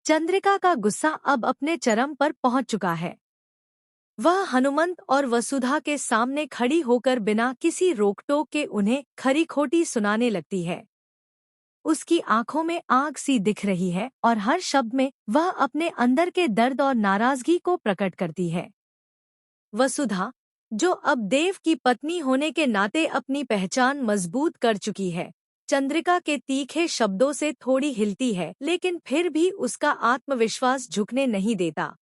चंद्रिका का गुस्सा अब अपने चरम पर पहुंच चुका है। वह हनुमंत और वसुधा के सामने खड़ी होकर बिना किसी रोक-टोक के उन्हें खरी-खोटी सुनाने लगती है। उसकी आंखों में आग सी दिख रही है और हर शब्द में वह अपने अंदर के दर्द और नाराजगी को प्रकट करती है। वसुधा, जो अब देव की पत्नी होने के नाते अपनी पहचान मजबूत कर चुकी है, चंद्रिका के तीखे शब्दों से थोड़ी हिलती है, लेकिन फिर भी उसका आत्मविश्वास झुकने नहीं देता।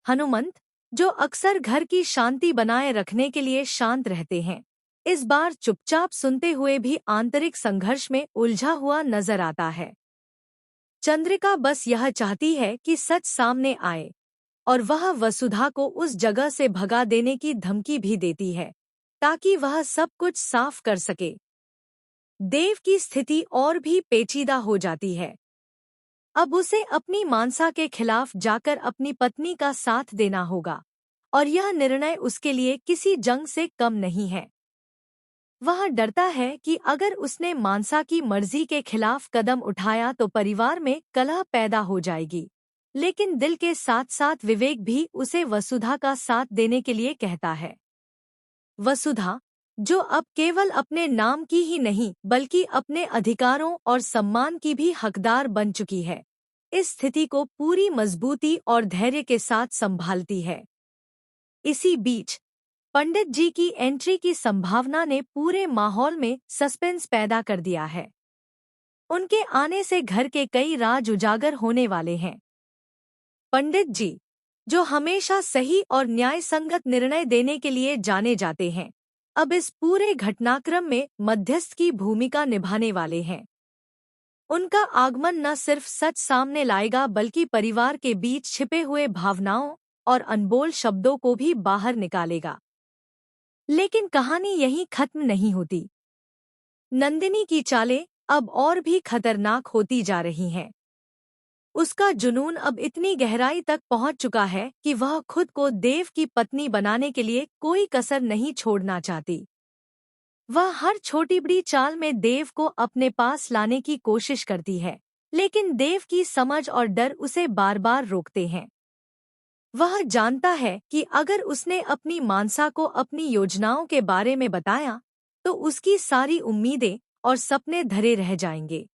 हनुमंत, जो अक्सर घर की शांति बनाए रखने के लिए शांत रहते हैं, इस बार चुपचाप सुनते हुए भी आंतरिक संघर्ष में उलझा हुआ नजर आता है। चंद्रिका बस यह चाहती है कि सच सामने आए, और वह वसुधा को उस जगह से भगा देने की धमकी भी देती है, ताकि वह सब कुछ साफ कर सके। देव की स्थिति और भी पेचीदा हो जाती है। अब उसे अपनी मानसा के खिलाफ जाकर अपनी पत्नी का साथ देना होगा, और यह निर्णय उसके लिए किसी जंग से कम नहीं है। वह डरता है कि अगर उसने मानसा की मर्जी के खिलाफ कदम उठाया तो परिवार में कलह पैदा हो जाएगी, लेकिन दिल के साथ साथ विवेक भी उसे वसुधा का साथ देने के लिए कहता है। वसुधा, जो अब केवल अपने नाम की ही नहीं बल्कि अपने अधिकारों और सम्मान की भी हकदार बन चुकी है, इस स्थिति को पूरी मजबूती और धैर्य के साथ संभालती है। इसी बीच पंडित जी की एंट्री की संभावना ने पूरे माहौल में सस्पेंस पैदा कर दिया है। उनके आने से घर के कई राज उजागर होने वाले हैं। पंडित जी, जो हमेशा सही और न्यायसंगत निर्णय देने के लिए जाने जाते हैं, अब इस पूरे घटनाक्रम में मध्यस्थ की भूमिका निभाने वाले हैं। उनका आगमन न सिर्फ सच सामने लाएगा बल्कि परिवार के बीच छिपे हुए भावनाओं और अनबोल शब्दों को भी बाहर निकालेगा। लेकिन कहानी यहीं खत्म नहीं होती। नंदिनी की चालें अब और भी खतरनाक होती जा रही हैं। उसका जुनून अब इतनी गहराई तक पहुंच चुका है कि वह खुद को देव की पत्नी बनाने के लिए कोई कसर नहीं छोड़ना चाहती। वह हर छोटी बड़ी चाल में देव को अपने पास लाने की कोशिश करती है, लेकिन देव की समझ और डर उसे बार बार रोकते हैं। वह जानता है कि अगर उसने अपनी मानसा को अपनी योजनाओं के बारे में बताया, तो उसकी सारी उम्मीदें और सपने धरे रह जाएंगे।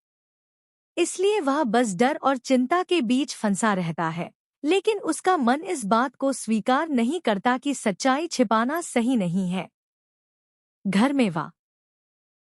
इसलिए वह बस डर और चिंता के बीच फंसा रहता है, लेकिन उसका मन इस बात को स्वीकार नहीं करता कि सच्चाई छिपाना सही नहीं है। घर में वाह